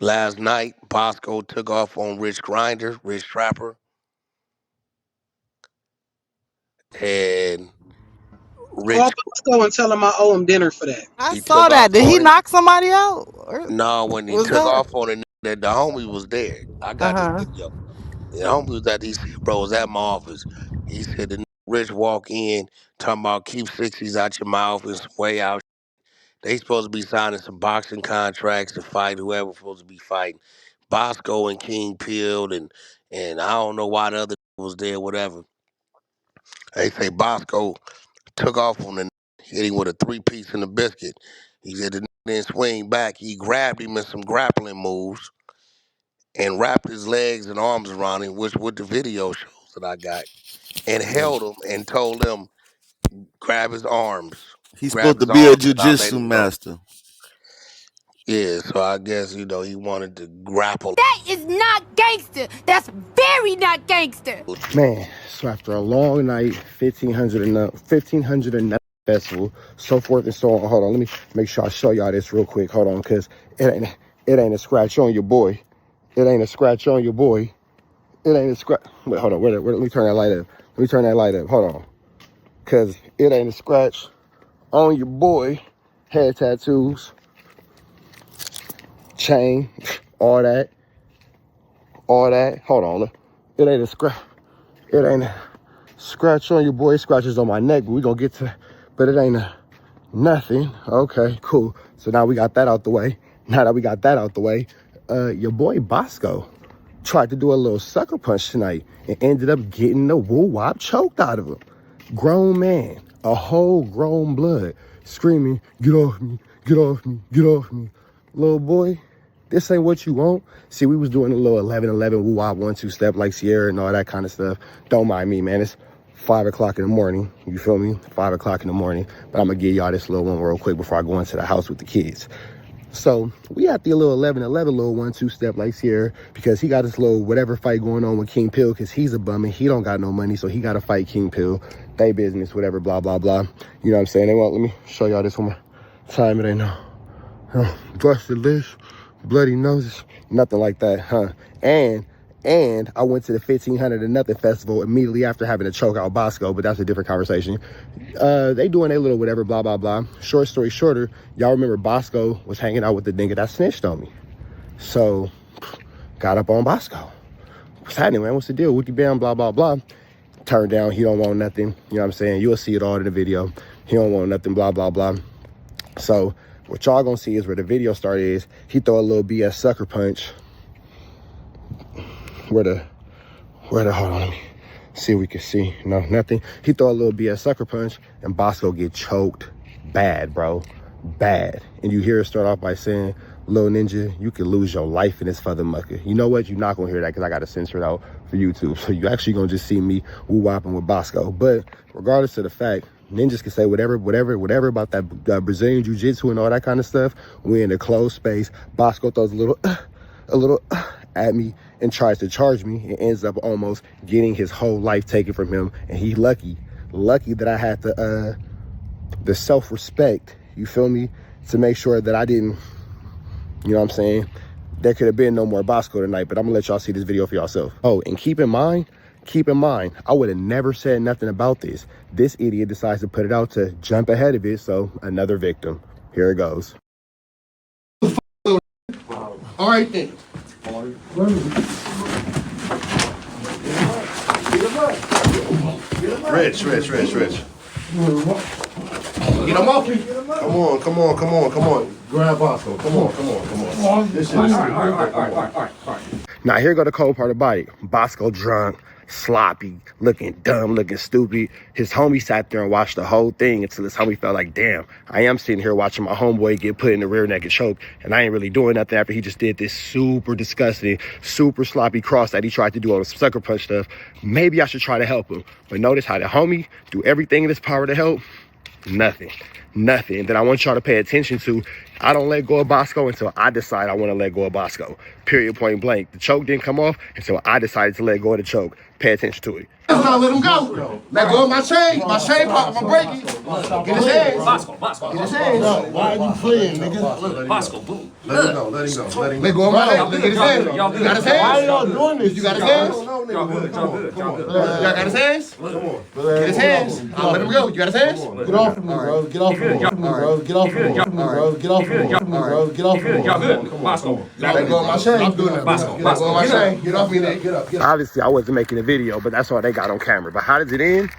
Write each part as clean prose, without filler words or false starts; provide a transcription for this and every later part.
Last night, Boskoe took off on Rich Grinder, Rich Trapper, and Call Rich. Boskoe and tell him I owe him dinner for that. I He saw took that. off Did he on it. knock somebody out? Or No, when he was took that? off on it, the homie was there. I Uh got the huh. video. The homie was at. He said, "Bro, was at my office." He said, "The Rich walk in talking about keep 60s out your mouth and some way out. They supposed to be signing some boxing contracts to fight whoever supposed to be fighting. Bosco and King Peeled and I don't know why the other was there, whatever. They say Bosco took off on the hit him with a 3-piece and a biscuit. He said the didn't swing back. He grabbed him in some grappling moves and wrapped his legs and arms around him, which with the video shows that I got, and held him and told him grab his arms, He's grab supposed to his be a arms, and I let jujitsu him go. master. Yeah, so I guess he wanted to grapple. That is not gangster. That's very not gangster. Man, so after a long night, 1500 and nothing festival, so forth and so on. Hold on, let me make sure I show y'all this real quick. Hold on, cause it ain't a scratch on your boy. It ain't a scratch on your boy. It ain't a scratch. Wait, hold on. Let me turn that light up. Let me turn that light up. Hold on, cause it ain't a scratch on your boy. Head tattoos, chain, all that, all that. Hold on, look. It ain't a scratch. It ain't a scratch on your boy. Scratches on my neck, but we gonna get to, but it ain't a nothing. Okay, cool. So now we got that out the way. Now that we got that out the way, your boy Boskoe tried to do a little sucker punch tonight and ended up getting the woo wop choked out of him. Grown man, a whole grown blood, screaming, "Get off me, get off me, get off me." Little boy, this ain't what you want. See, we was doing a little 11-11 woo wop 1-2 step like Sierra and all that kind of stuff. Don't mind me, man. It's 5 o'clock in the morning. You feel me? 5 o'clock in the morning. But I'm gonna give y'all this little one real quick before I go into the house with the kids. So we had the little 11-11 little 1-2 step like here because he got this little whatever fight going on with King Pill because he's a bum and he don't got no money, so he got to fight King Pill. They business, whatever, blah, blah, blah. You know what I'm saying? They want, let me show y'all this one more time. It ain't no busted lips, bloody noses, nothing like that, huh? And I went to the 1500 and nothing festival immediately after having to choke out Boskoe, but that's a different conversation. They doing a little whatever, blah, blah, blah. Short story shorter, y'all remember Boskoe was hanging out with the nigga that snitched on me. So, got up on Boskoe. What's happening, man? What's the deal? Wookie bam, blah, blah, blah. Turned down, he don't want nothing. You know what I'm saying? You'll see it all in the video. He don't want nothing, blah, blah, blah. So, what y'all gonna see is where the video start is, he throw a little BS sucker punch. Hold on, let me see if we can see. No, nothing. He throw a little BS sucker punch and Boskoe get choked bad, bro. Bad. And you hear it start off by saying, "Little ninja, you could lose your life in this feather mucker." You know what? You're not gonna hear that because I gotta censor it out for YouTube. So you actually gonna just see me woo-wopping with Boskoe. But regardless of the fact, ninjas can say whatever about that Brazilian jiu-jitsu and all that kind of stuff. We're in a closed space. Boskoe throws a little at me and tries to charge me and ends up almost getting his whole life taken from him. And he lucky that I had the self-respect, you feel me, to make sure that I didn't, you know what I'm saying? There could have been no more Boskoe tonight, but I'm gonna let y'all see this video for yourself. Oh, and keep in mind, I would have never said nothing about this. This idiot decides to put it out to jump ahead of it, so another victim. Here it goes. All right then. Rich. Get him off me. Come on. Grab Boskoe. Come on. This shit is all right. Now here go the cold part about it. Boskoe drunk, sloppy, looking dumb, looking stupid. His homie sat there and watched the whole thing until his homie felt like, damn, I am sitting here watching my homeboy get put in the rear naked choke, and I ain't really doing nothing after he just did this super disgusting, super sloppy cross that he tried to do on the sucker punch stuff. Maybe I should try to help him. But notice how the homie do everything in his power to help. Nothing. nothing. Then I want y'all to pay attention to, I don't let go of Boskoe until I decide I want to let go of Boskoe. Period, point blank. The choke didn't come off until I decided to let go of the choke. Pay attention to it. That's when I let him go. Let go of my chain. My chain pop, I'm breaking. Get his hands. Boskoe. Get his hands. Why are you playing, nigga? Boskoe, boom. Let him go. Let go of my leg. Get his hands. You got his hands? Why are y'all doing this? You got his hands? Y'all good. Y'all got his hands? Get his hands. I'll let him go. You got his hands? Get off of me, bro. Get off of me, bro. Get off of me, bro. Get off of me, bro. Get off of me. Y'all good. Boskoe. Let go of my chain. I'm doing that. Boskoe. Let go of my chain. Get off me, nigga. Get up. Obviously, I wasn't making a video, but that's all they got on camera. But how does it end?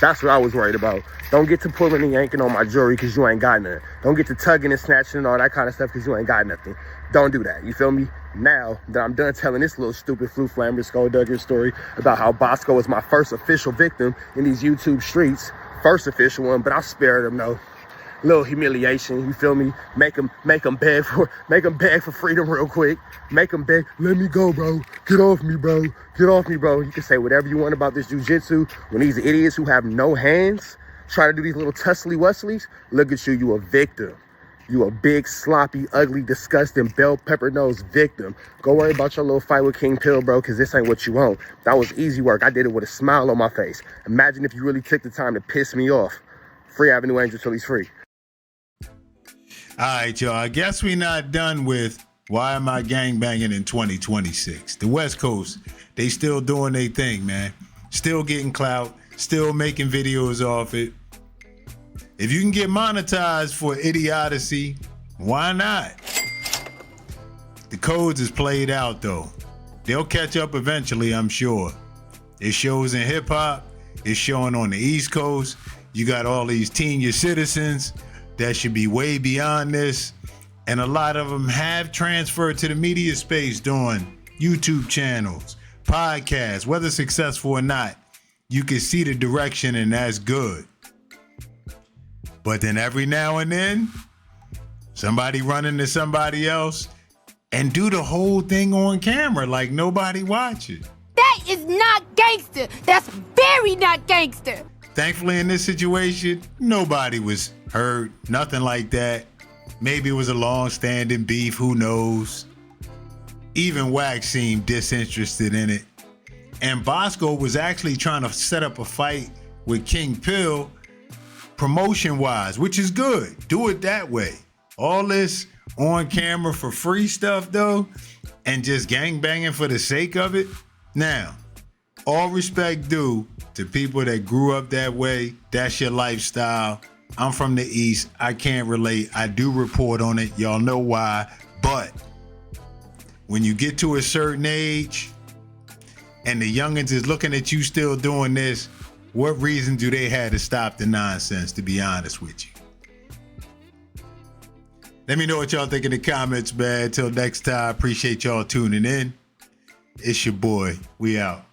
That's what I was worried about. Don't get to pulling and yanking on my jewelry because you ain't got nothing. Don't get to tugging and snatching and all that kind of stuff because you ain't got nothing. Don't do that. You feel me? Now that I'm done telling this little stupid Flu Flamber Skulldugger story about how Boskoe was my first official victim in these YouTube streets, first official one, but I spared him though. Little humiliation, you feel me? Make him beg for freedom real quick. Make him beg, let me go, bro. Get off me, bro. Get off me, bro. You can say whatever you want about this jujitsu. When these idiots who have no hands try to do these little tussly-wusslies, look at you, you a victim. You a big, sloppy, ugly, disgusting, bell pepper nose victim. Go worry about your little fight with King Pill, bro, because this ain't what you want. That was easy work. I did it with a smile on my face. Imagine if you really took the time to piss me off. Free Avenue Angel till he's free. All right, y'all. I guess we're not done with why am I gangbanging in 2026. The West Coast, they still doing their thing, man. Still getting clout, still making videos off it. If you can get monetized for idiocy, why not? The codes is played out, though. They'll catch up eventually, I'm sure. It shows in hip-hop. It's showing on the East Coast. You got all these senior citizens that should be way beyond this. And a lot of them have transferred to the media space doing YouTube channels, podcasts, whether successful or not. You can see the direction and that's good. But then every now and then, somebody run into somebody else and do the whole thing on camera like nobody watching. That is not gangster. That's very not gangster. Thankfully, in this situation, nobody was hurt, nothing like that. Maybe it was a long-standing beef, who knows? Even Wack seemed disinterested in it. And Boskoe was actually trying to set up a fight with King Pill promotion-wise, which is good. Do it that way. All this on camera for free stuff, though, and just gangbanging for the sake of it. Now, all respect due to people that grew up that way. That's your lifestyle. I'm from the East. I can't relate. I do report on it. Y'all know why. But when you get to a certain age and the youngins is looking at you still doing this, what reason do they have to stop the nonsense, to be honest with you? Let me know what y'all think in the comments, man. Till next time, appreciate y'all tuning in. It's your boy. We out.